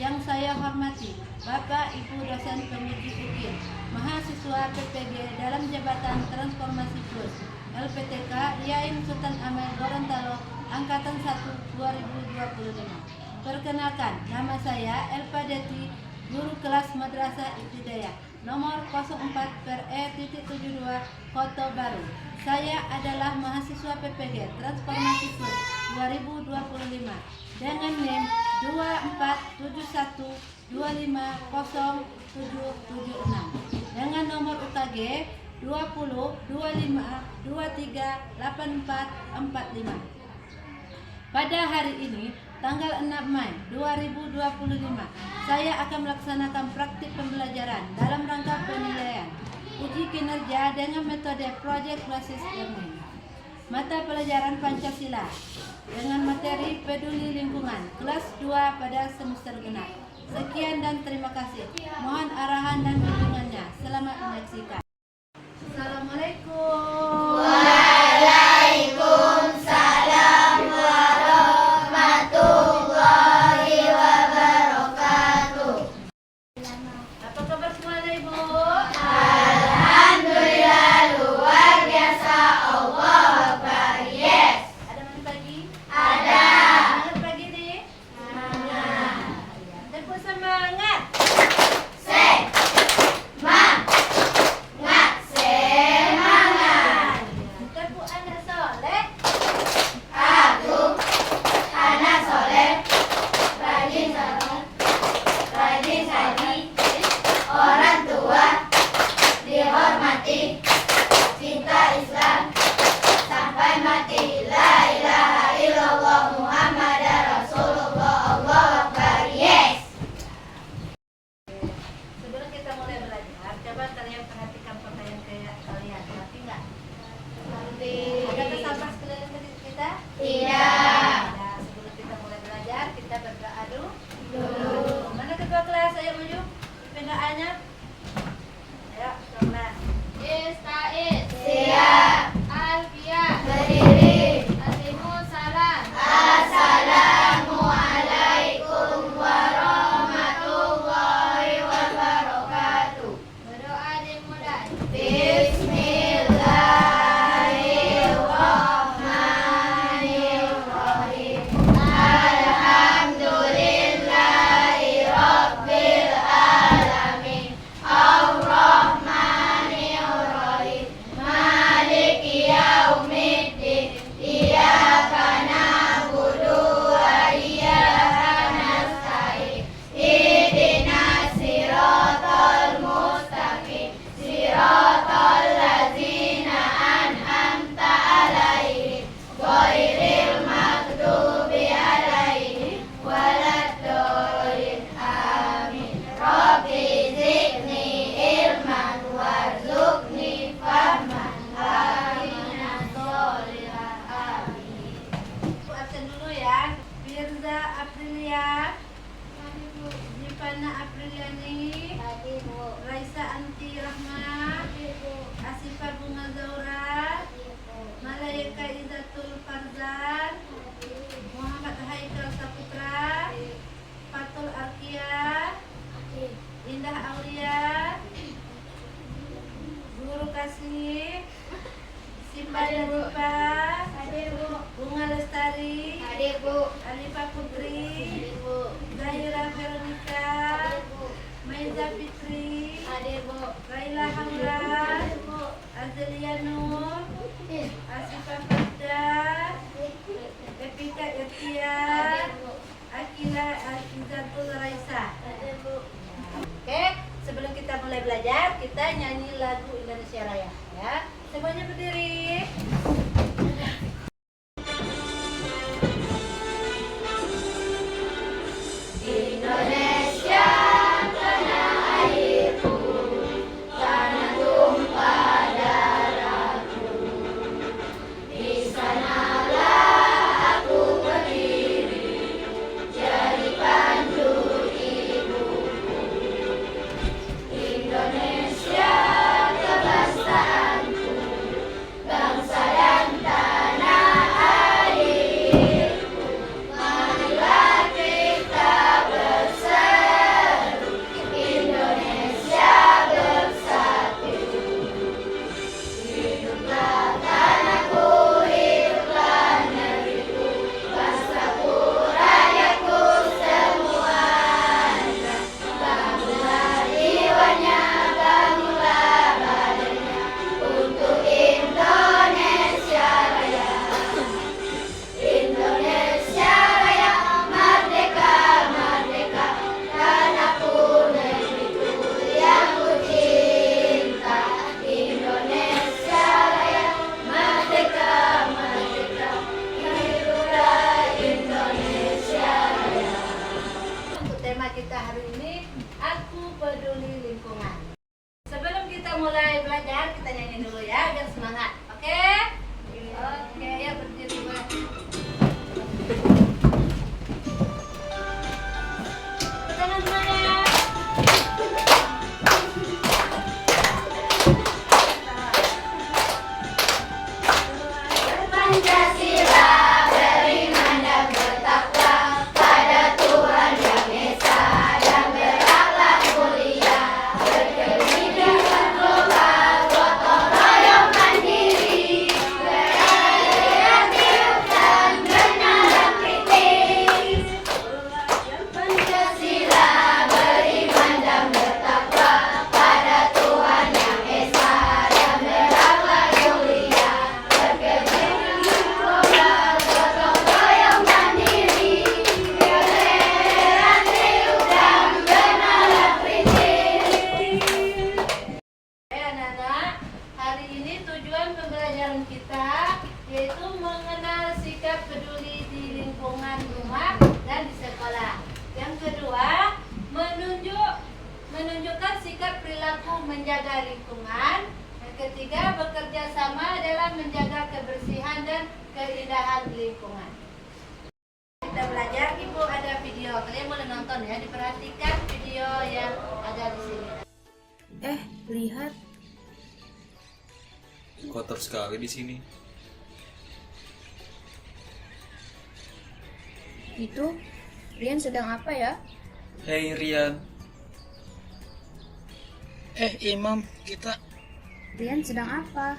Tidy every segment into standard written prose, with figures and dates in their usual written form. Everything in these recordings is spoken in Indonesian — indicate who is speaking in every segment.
Speaker 1: Yang saya hormati Bapak Ibu dosen penguji UKIN, mahasiswa PPG dalam Jabatan Transformasi Plus LPTK IAIN Sultan Amir Gorontalo Angkatan 1 2025. Perkenalkan, nama saya Elpa Deti, guru kelas Madrasah Ibtidaiyah nomor 04/E.72 Koto Baru. Saya adalah mahasiswa PPG Transformasi Plus 2025 dengan NIM 2471250776 dengan nomor UKG 2025238445. Pada hari ini, tanggal 6 Mei 2025, saya akan melaksanakan praktik pembelajaran dalam rangka penilaian uji kinerja dengan metode Project Basis Learning. Mata pelajaran Pancasila dengan materi Peduli Lingkungan kelas 2 pada semester genap. Sekian dan terima kasih. Mohon arahan dan dukungannya. Selamat menyaksikan. Assalamualaikum.
Speaker 2: Waalaikumsalam warahmatullahi wabarakatuh.
Speaker 1: Apa kabar semuanya, Ibu?
Speaker 2: Alhamdulillah, luar biasa. Allah Akbar. Yes.
Speaker 1: Ada mandi pagi?
Speaker 2: Ada.
Speaker 1: Semangat pagi nih?
Speaker 2: Semangat.
Speaker 1: Tepuk semangat.
Speaker 2: Semangat. Semangat.
Speaker 1: Tepuk anak soleh.
Speaker 2: Aku anak soleh, rajin sholat, rajin haji, orang tua dihormati, cinta Islam sampai mati. La ilaha illallah Muhammadar Rasulullah. Allahu Akbar. Yes.
Speaker 1: Sebelum kita mulai belajar, coba kalian perhatikan pakaian kayak kalian. Tapi enggak? Ada sampah sekeliling kita?
Speaker 2: Tidak.
Speaker 1: Nah, sebelum kita mulai belajar, kita berdoa dulu.
Speaker 2: Dulu.
Speaker 1: Mana ketua kelas? Ayo maju. PDA-nya. Ayo, ketua kelas.
Speaker 3: Istais,
Speaker 2: Siap.
Speaker 3: Alfiah,
Speaker 2: Berdiri.
Speaker 3: Waalaikumsalam.
Speaker 2: Assalamualaikum warahmatullahi wabarakatuh.
Speaker 3: Berdoa dimulai.
Speaker 2: Bismillahirrahmanirrahim. Alhamdulillahirabbil alamin. Ar-Rahmanir-Rahim. Maliki yaumiddin. Iyyaka na'budu wa iyyaka nasta'in. Ihdinas siratal mustaqim. Siratal ladzina an'amta 'alaihim ghairil maghdubi 'alaihim waladdallin. Amin. Rabbi zidni ilman warzuqni fahman. Amina sholihah. Amin.
Speaker 1: Ibu absen dulu ya. Firza Aprilia, Zifana Apriliani, Raisa Anti Rahma, Asifa Bunga Zaura, Malayaka Izatul Farzan, Muhammad Haikal Saputra, Fatul Arkia, Indah Aulia, Guru Kasih, Simba Danipa, Bunga Lestari, Alifa Putri, Zahira Veronica, Maiza Fitri, Raila Hamra, Azelia Nur, Asifa Farda, Evita Irtia, Akila Izatul Raisa. Oke, sebelum kita mulai belajar, kita nyanyi lagu Indonesia Raya ya. Semuanya berdiri.
Speaker 2: Indonesia tanah airku, tanah tumpah darahku. Di sanalah aku berdiri, jadi pandu ibuku. Indonesia kebangsaanku,
Speaker 1: kita hari ini, Aku Peduli Lingkungan. Sebelum kita mulai belajar, kita nyanyi dulu ya, biar semangat. Oke? Oke, ya berdiri Mbak. Tangan semuanya.
Speaker 2: Pancasila beriman dan bertakwa pada Tuhan Yang Esa dan berakhlak mulia, berkebijakan global, gotong royong mandiri, kreatif dan bernalar kritis. Pancasila beriman dan bertakwa pada Tuhan Yang Esa dan berakhlak mulia,
Speaker 1: Anak-anak, hari ini tujuan pembelajaran kita yaitu mengenal sikap peduli di lingkungan rumah dan di sekolah. Yang kedua, menunjukkan sikap perilaku menjaga lingkungan. Yang ketiga, bekerja sama dalam menjaga kebersihan dan keindahan lingkungan. Kita belajar, Ibu ada video, kalian boleh nonton ya, diperhatikan video yang ada di sini.
Speaker 4: Lihat,
Speaker 5: Kotor sekali di sini.
Speaker 4: itu Rian sedang apa ya?
Speaker 5: Hei Rian.
Speaker 6: Imam, kita
Speaker 4: Rian sedang apa?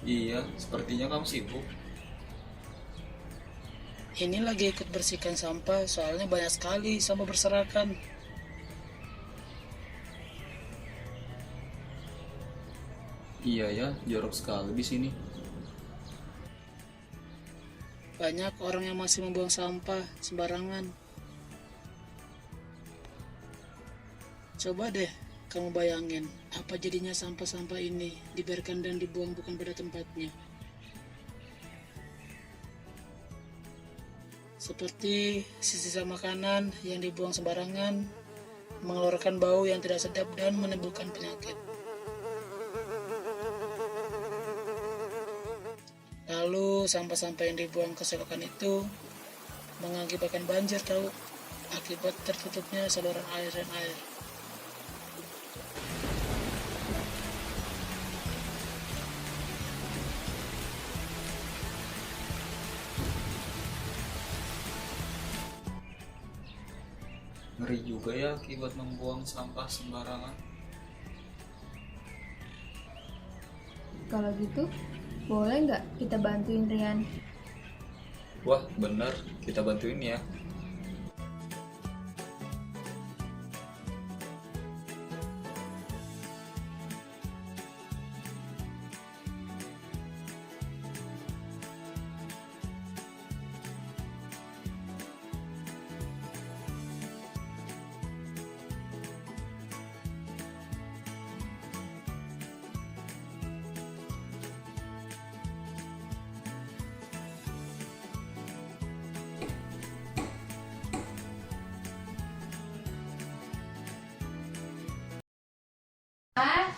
Speaker 5: Iya, sepertinya kamu sibuk.
Speaker 6: ini lagi ikut bersihkan sampah, soalnya banyak sekali sampah berserakan.
Speaker 5: Iya ya, jorok sekali di sini.
Speaker 6: Banyak orang yang masih membuang sampah sembarangan. Coba deh kamu bayangin, apa jadinya sampah-sampah ini dibiarkan dan dibuang bukan pada tempatnya. Seperti sisa makanan yang dibuang sembarangan, mengeluarkan bau yang tidak sedap dan menimbulkan penyakit. Lalu sampah-sampah yang dibuang ke selokan itu mengakibatkan banjir tahu, akibat tertutupnya saluran air dan air.
Speaker 5: Ngeri juga ya akibat membuang sampah sembarangan.
Speaker 4: Kalau gitu, boleh nggak kita bantuin Rian?
Speaker 5: Wah, bener, kita bantuin ya.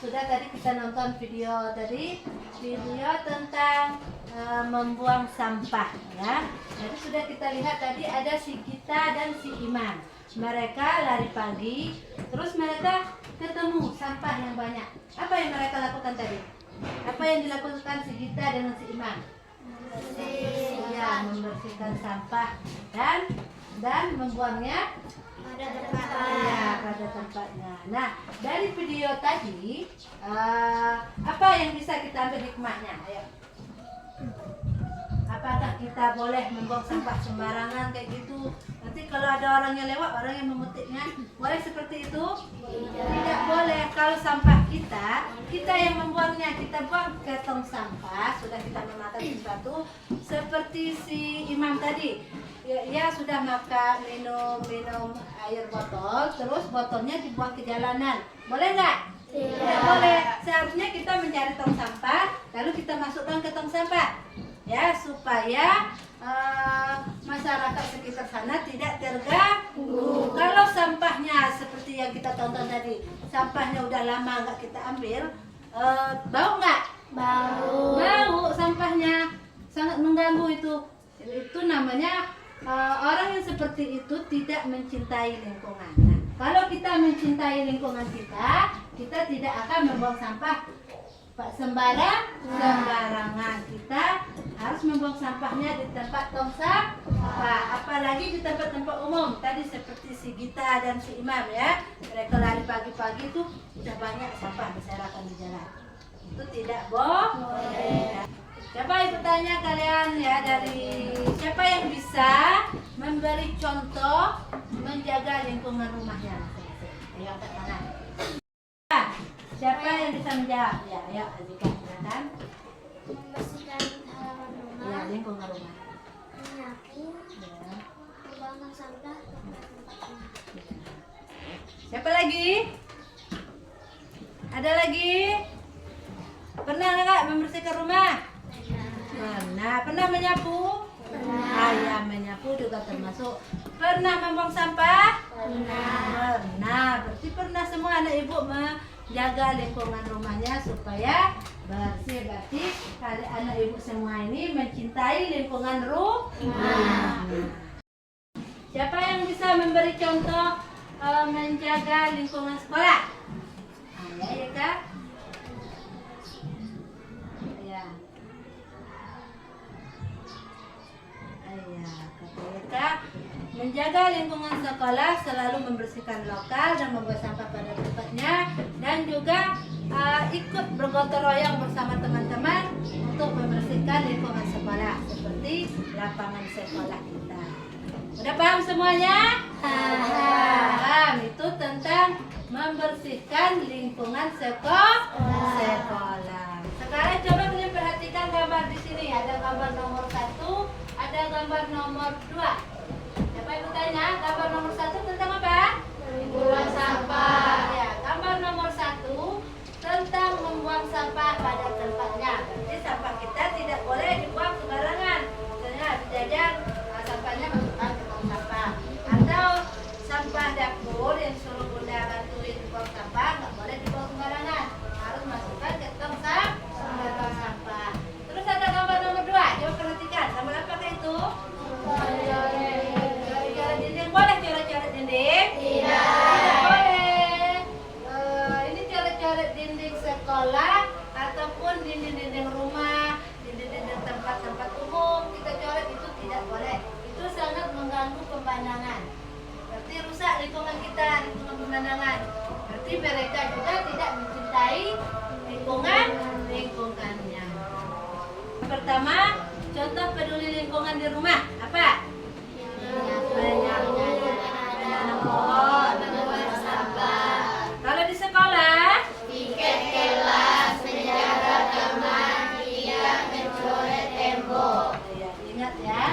Speaker 1: Sudah tadi kita nonton video tentang membuang sampah ya. Jadi sudah kita lihat tadi ada si Gita dan si Iman. Mereka lari pagi, terus mereka ketemu sampah yang banyak. Apa yang mereka lakukan tadi? Apa yang dilakukan si Gita dengan si Iman? Ya, membersihkan sampah dan membuangnya pada tempatnya. Nah, dari video tadi apa yang bisa kita ambil hikmahnya? Ayo. Apakah kita boleh membuang sampah sembarangan kayak gitu? Nanti kalau ada orang yang lewat, orang yang memetiknya, boleh seperti itu? Tidak boleh. Kalau sampah kita yang membuangnya, kita buang ke tong sampah. Sudah kita memakan sesuatu seperti si Imam tadi. Ya sudah makan, minum air botol, terus botolnya dibuang ke jalanan. Boleh nggak? Tidak boleh. Seharusnya kita mencari tong sampah, lalu kita masukkan ke tong sampah. Ya, supaya masyarakat sekitar sana tidak terganggu. Kalau sampahnya seperti yang kita tonton tadi, sampahnya udah lama nggak kita ambil, bau nggak? Bau sampahnya, sangat mengganggu itu. Itu namanya orang yang seperti itu tidak mencintai lingkungan. Nah, kalau kita mencintai lingkungan kita tidak akan membuang sampah sembarangan. Kita harus membuang sampahnya di tempat tong sampah, apalagi di tempat-tempat umum. Tadi seperti si Gita dan si Imam ya, mereka lari pagi-pagi tuh udah banyak sampah berserakan di jalan. Itu tidak boleh. Coba ibu tanya kalian ya, dari siapa yang bisa memberi contoh menjaga lingkungan rumahnya? Ayo angkat tangan. Siapa yang bisa menjawab? Ya, ayo Azika, silakan.
Speaker 2: Membersihkan halaman
Speaker 1: Ya,
Speaker 2: rumah,
Speaker 1: lingkungan rumah.
Speaker 2: menyapu,
Speaker 1: Ya.
Speaker 2: membuang sampah ke tempat-tempatnya.
Speaker 1: Siapa lagi? Ada lagi? Pernah nggak membersihkan rumah? Pernah menyapu? Pernah. Menyapu juga termasuk. Pernah membuang sampah? Pernah. Berarti pernah semua anak ibu menjaga lingkungan rumahnya supaya bersih. Berarti kalian anak ibu semua ini mencintai lingkungan rumah. Siapa yang bisa memberi contoh menjaga lingkungan sekolah? Ya Kak. Ya. Kak, menjaga lingkungan sekolah selalu membersihkan lokal dan membuang sampah pada tempatnya, dan juga ikut bergotong royong bersama teman-teman untuk membersihkan lingkungan sekolah seperti lapangan sekolah kita. Udah paham semuanya? Paham. Itu tentang membersihkan lingkungan sekolah. Sekarang coba kalian perhatikan gambar di sini. Ada gambar nomor 1, ada gambar nomor 2. Siapa ibu tanya? Gambar nomor 1 tentang apa? Membuang sampah. Ya, gambar nomor 1 tentang membuang sampah pada tempatnya. Berarti sampah kita tidak boleh dibuang sembarangan. Misalnya jajan, sampahnya masukkan ke tong sampah. Atau sampah dapur yang suruh bunda bantuin buang sampah, nggak boleh dibuang sembarangan. Harus masukkan ke tong sampah. Terus ada gambar nomor 2. Coba perhatikan. Gambar apakah itu? Coret-coret dinding. Boleh coret-coret dinding? Tidak boleh. Ini coret-coret dinding sekolah ataupun dinding-dinding rumah, dinding-dinding tempat-tempat umum. Kita coret itu tidak boleh. Itu sangat mengganggu pemandangan. Berarti rusak lingkungan kita, lingkungan pemandangan. Berarti mereka juga tidak mencintai lingkungannya. Pertama, contoh peduli lingkungan di rumah apa? Membuang sampah. Kalau di sekolah,
Speaker 2: Piket kelas, menjaga taman, tidak mencoret tembok.
Speaker 1: ya, ingat ya,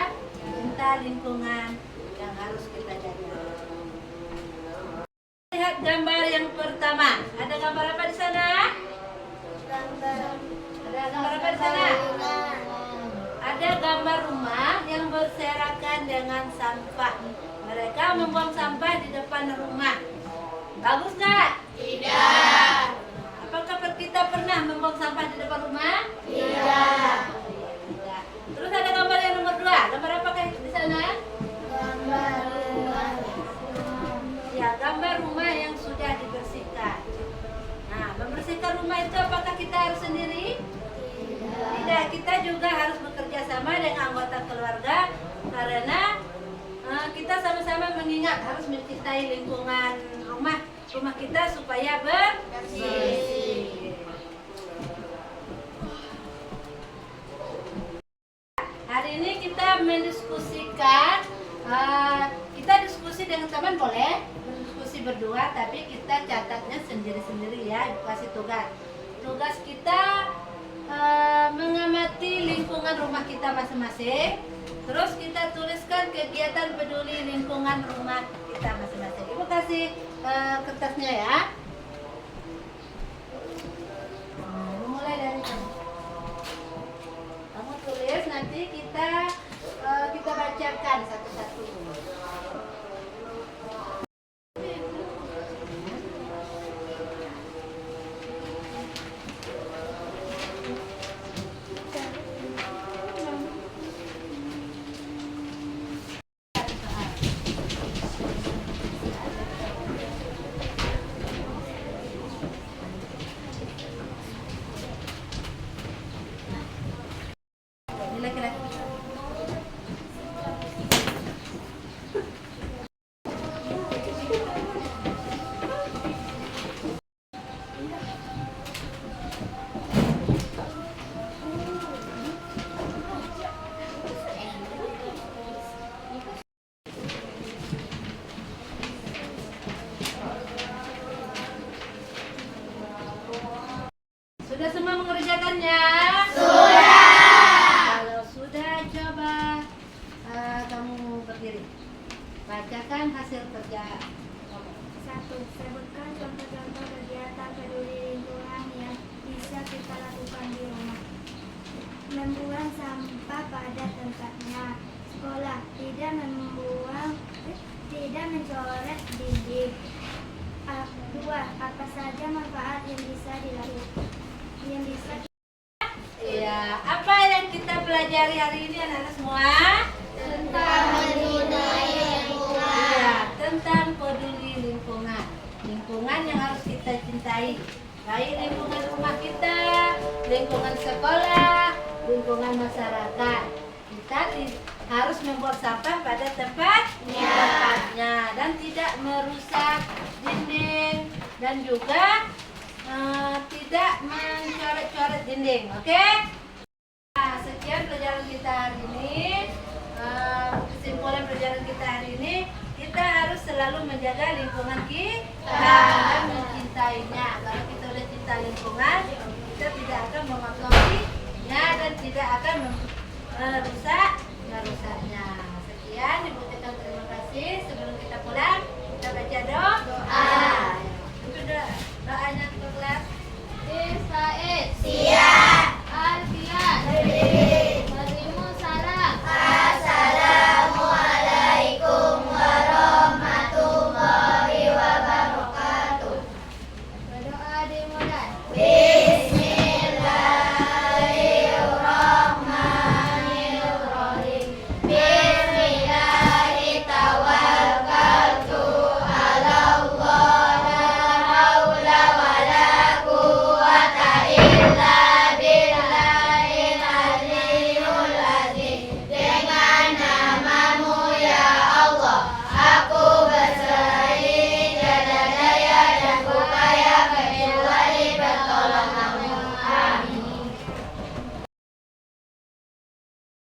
Speaker 1: cinta lingkungan yang harus kita jaga. Lihat gambar yang pertama. Ada gambar apa di sana? Ada gambar apa di sana? Ada gambar rumah yang berserakan dengan sampah. Mereka membuang sampah di depan rumah. Bagus nggak?
Speaker 2: Tidak.
Speaker 1: Apakah kita pernah membuang sampah di depan rumah?
Speaker 2: Tidak.
Speaker 1: Tidak. Terus ada gambar yang nomor 2. Gambar apakah di sana?
Speaker 2: Gambar rumah.
Speaker 1: Ya, gambar rumah yang sudah dibersihkan. Nah, membersihkan rumah itu apakah kita harus sendiri? Tidak, kita juga harus bekerja sama dengan anggota keluarga, karena kita sama-sama mengingat harus mencintai lingkungan rumah kita supaya bersih. Hari ini kita mendiskusikan, kita diskusi dengan teman boleh, diskusi berdua, tapi kita catatnya sendiri-sendiri ya, Ibu kasih tugas. Tugas kita mengamati lingkungan rumah kita masing-masing. Terus kita tuliskan kegiatan peduli lingkungan rumah kita masing-masing. Ibu kasih kertasnya ya. Mulai dari kamu. Kamu tulis, nanti kita bacakan.
Speaker 2: Jelaskan satu-satu.
Speaker 1: Laki-laki. Sudah semua mengerjakannya? Kalau sudah, coba kamu berdiri. Bacakan hasil kerja.
Speaker 2: 1. Sebutkan contoh-contoh kegiatan peduli lingkungan yang bisa kita lakukan di rumah. Membuang sampah pada tempatnya. Sekolah, tidak mencoret dinding. 2. Apa saja manfaat yang bisa dilakukan?
Speaker 1: Iya, apa yang kita pelajari hari ini anak-anak semua?
Speaker 2: Tentang peduli lingkungan.
Speaker 1: Iya, tentang peduli lingkungan. Lingkungan yang harus kita cintai. Baik lingkungan rumah kita, lingkungan sekolah, lingkungan masyarakat. Kita harus membuang sampah pada tempatnya dan tidak merusak dinding dan juga tidak mencoret-coret dinding. Oke? Nah, sekian pelajaran kita hari ini. Kesimpulan pelajaran kita hari ini, kita harus selalu menjaga lingkungan kita dan mencintainya. Kalau kita sudah cinta lingkungan, kita tidak akan mengotorinya dan tidak akan merusaknya. Sekian Ibu